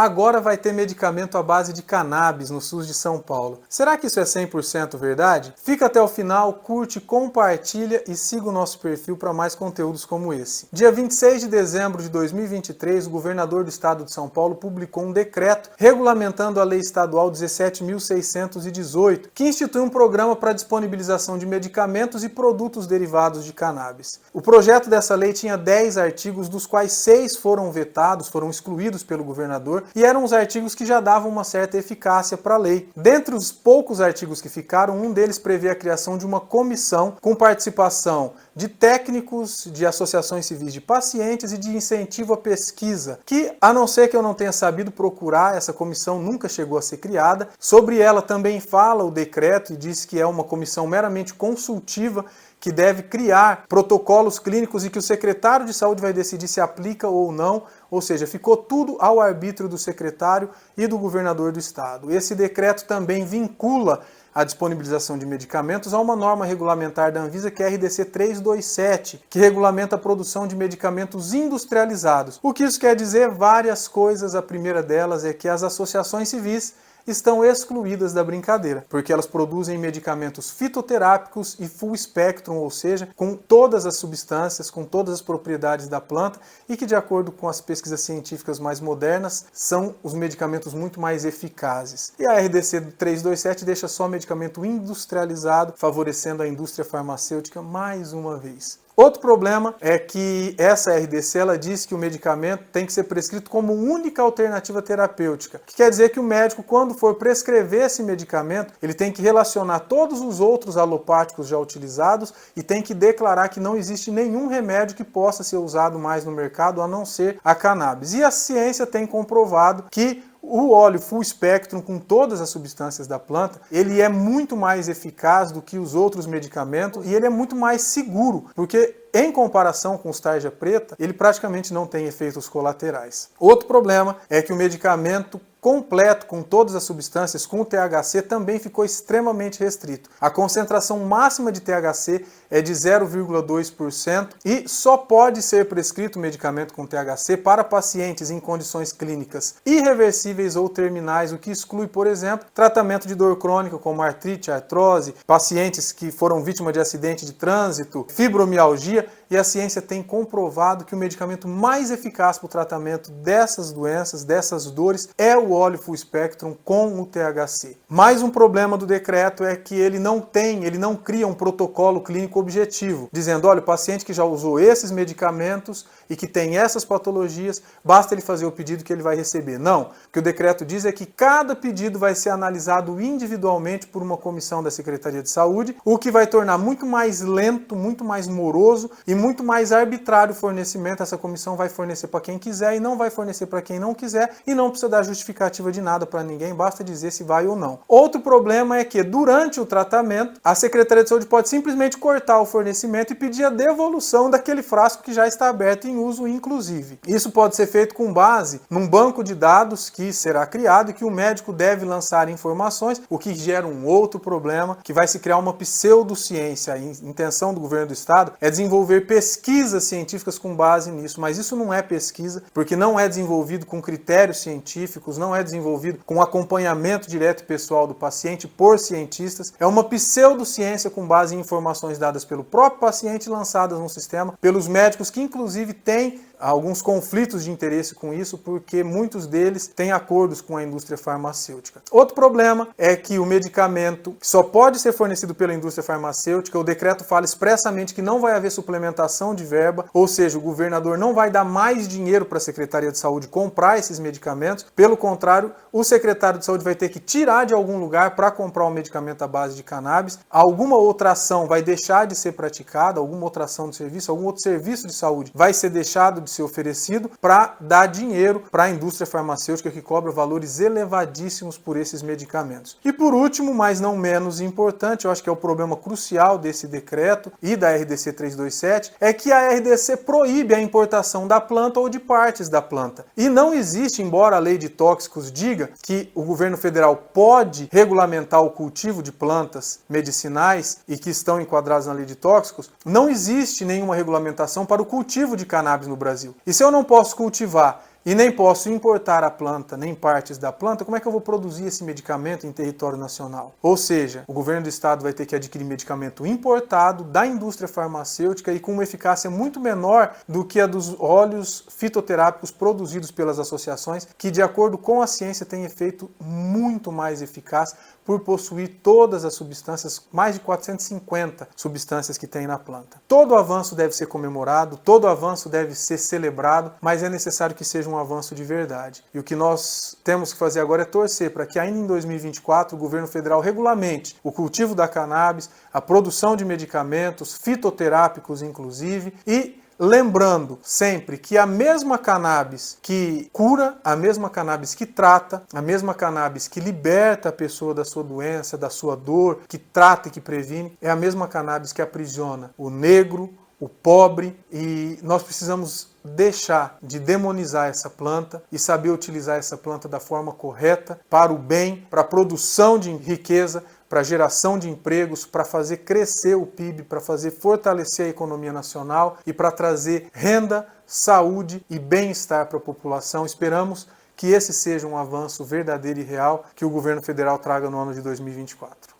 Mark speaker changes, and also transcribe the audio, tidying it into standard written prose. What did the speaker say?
Speaker 1: agora vai ter medicamento à base de cannabis no SUS de São Paulo. Será que isso é 100% verdade? Fica até o final, curte, compartilha e siga o nosso perfil para mais conteúdos como esse. Dia 26 de dezembro de 2023, o governador do estado de São Paulo publicou um decreto regulamentando a Lei Estadual 17.618, que institui um programa para disponibilização de medicamentos e produtos derivados de cannabis. O projeto dessa lei tinha 10 artigos, dos quais 6 foram vetados, foram excluídos pelo governador, e eram os artigos que já davam uma certa eficácia para a lei. Dentre os poucos artigos que ficaram, um deles prevê a criação de uma comissão com participação de técnicos, de associações civis de pacientes e de incentivo à pesquisa, que, a não ser que eu não tenha sabido procurar, essa comissão nunca chegou a ser criada. Sobre ela também fala o decreto e diz que é uma comissão meramente consultiva que deve criar protocolos clínicos e que o secretário de saúde vai decidir se aplica ou não, ou seja, ficou tudo ao arbítrio do secretário e do governador do estado. Esse decreto também vincula a disponibilização de medicamentos a uma norma regulamentar da Anvisa, que é a RDC 327, que regulamenta a produção de medicamentos industrializados. O que isso quer dizer? Várias coisas. A primeira delas é que as associações civis estão excluídas da brincadeira, porque elas produzem medicamentos fitoterápicos e full spectrum, ou seja, com todas as substâncias, com todas as propriedades da planta e que, de acordo com as pesquisas científicas mais modernas, são os medicamentos muito mais eficazes. E a RDC 327 deixa só medicamento industrializado, favorecendo a indústria farmacêutica mais uma vez. Outro problema é que essa RDC ela diz que o medicamento tem que ser prescrito como única alternativa terapêutica, que quer dizer que o médico, quando for prescrever esse medicamento, ele tem que relacionar todos os outros alopáticos já utilizados e tem que declarar que não existe nenhum remédio que possa ser usado mais no mercado a não ser a cannabis. E a ciência tem comprovado que o óleo full spectrum, com todas as substâncias da planta, ele é muito mais eficaz do que os outros medicamentos e ele é muito mais seguro, porque em comparação com os tarja preta, ele praticamente não tem efeitos colaterais. Outro problema é que o medicamento completo, com todas as substâncias, com o THC, também ficou extremamente restrito. A concentração máxima de THC é de 0,2% e só pode ser prescrito o medicamento com THC para pacientes em condições clínicas irreversíveis ou terminais, o que exclui, por exemplo, tratamento de dor crônica como artrite, artrose, pacientes que foram vítimas de acidente de trânsito, fibromialgia. E a ciência tem comprovado que o medicamento mais eficaz para o tratamento dessas doenças, dessas dores, é o óleo full spectrum com o THC. Mais um problema do decreto é que ele não cria um protocolo clínico objetivo, dizendo, olha, o paciente que já usou esses medicamentos e que tem essas patologias, basta ele fazer o pedido que ele vai receber. Não, o que o decreto diz é que cada pedido vai ser analisado individualmente por uma comissão da Secretaria de Saúde, o que vai tornar muito mais lento, muito mais moroso e muito mais arbitrário o fornecimento. Essa comissão vai fornecer para quem quiser e não vai fornecer para quem não quiser e não precisa dar justificativa de nada para ninguém, basta dizer se vai ou não. Outro problema é que durante o tratamento, a Secretaria de Saúde pode simplesmente cortar o fornecimento e pedir a devolução daquele frasco que já está aberto em uso, inclusive. Isso pode ser feito com base num banco de dados que será criado e que o médico deve lançar informações, o que gera um outro problema, que vai se criar uma pseudociência. A intenção do governo do estado é desenvolver pesquisas científicas com base nisso, mas isso não é pesquisa, porque não é desenvolvido com critérios científicos, não é desenvolvido com acompanhamento direto pessoal do paciente por cientistas, é uma pseudociência com base em informações dadas pelo próprio paciente lançadas no sistema, pelos médicos que inclusive têm alguns conflitos de interesse com isso, porque muitos deles têm acordos com a indústria farmacêutica. Outro problema é que o medicamento só pode ser fornecido pela indústria farmacêutica, o decreto fala expressamente que não vai haver suplementação de verba, ou seja, o governador não vai dar mais dinheiro para a Secretaria de Saúde comprar esses medicamentos, pelo contrário, o secretário de Saúde vai ter que tirar de algum lugar para comprar um medicamento à base de cannabis, alguma outra ação vai deixar de ser praticada, alguma outra ação de serviço, algum outro serviço de saúde vai ser deixado de ser oferecido para dar dinheiro para a indústria farmacêutica que cobra valores elevadíssimos por esses medicamentos. E por último, mas não menos importante, eu acho que é o problema crucial desse decreto e da RDC 327, é que a RDC proíbe a importação da planta ou de partes da planta. E não existe, embora a lei de tóxicos diga que o governo federal pode regulamentar o cultivo de plantas medicinais e que estão enquadradas na lei de tóxicos, não existe nenhuma regulamentação para o cultivo de cannabis no Brasil. E se eu não posso cultivar e nem posso importar a planta, nem partes da planta, como é que eu vou produzir esse medicamento em território nacional? Ou seja, o governo do estado vai ter que adquirir medicamento importado da indústria farmacêutica e com uma eficácia muito menor do que a dos óleos fitoterápicos produzidos pelas associações, que de acordo com a ciência tem efeito muito mais eficaz por possuir todas as substâncias, mais de 450 substâncias que tem na planta. Todo avanço deve ser comemorado, todo avanço deve ser celebrado, mas é necessário que seja um avanço de verdade. E o que nós temos que fazer agora é torcer para que ainda em 2024 o governo federal regulamente o cultivo da cannabis, a produção de medicamentos, fitoterápicos inclusive, e lembrando sempre que a mesma cannabis que cura, a mesma cannabis que trata, a mesma cannabis que liberta a pessoa da sua doença, da sua dor, que trata e que previne, é a mesma cannabis que aprisiona o negro, o pobre, e nós precisamos deixar de demonizar essa planta e saber utilizar essa planta da forma correta, para o bem, para a produção de riqueza, para a geração de empregos, para fazer crescer o PIB, para fazer fortalecer a economia nacional e para trazer renda, saúde e bem-estar para a população. Esperamos que esse seja um avanço verdadeiro e real que o governo federal traga no ano de 2024.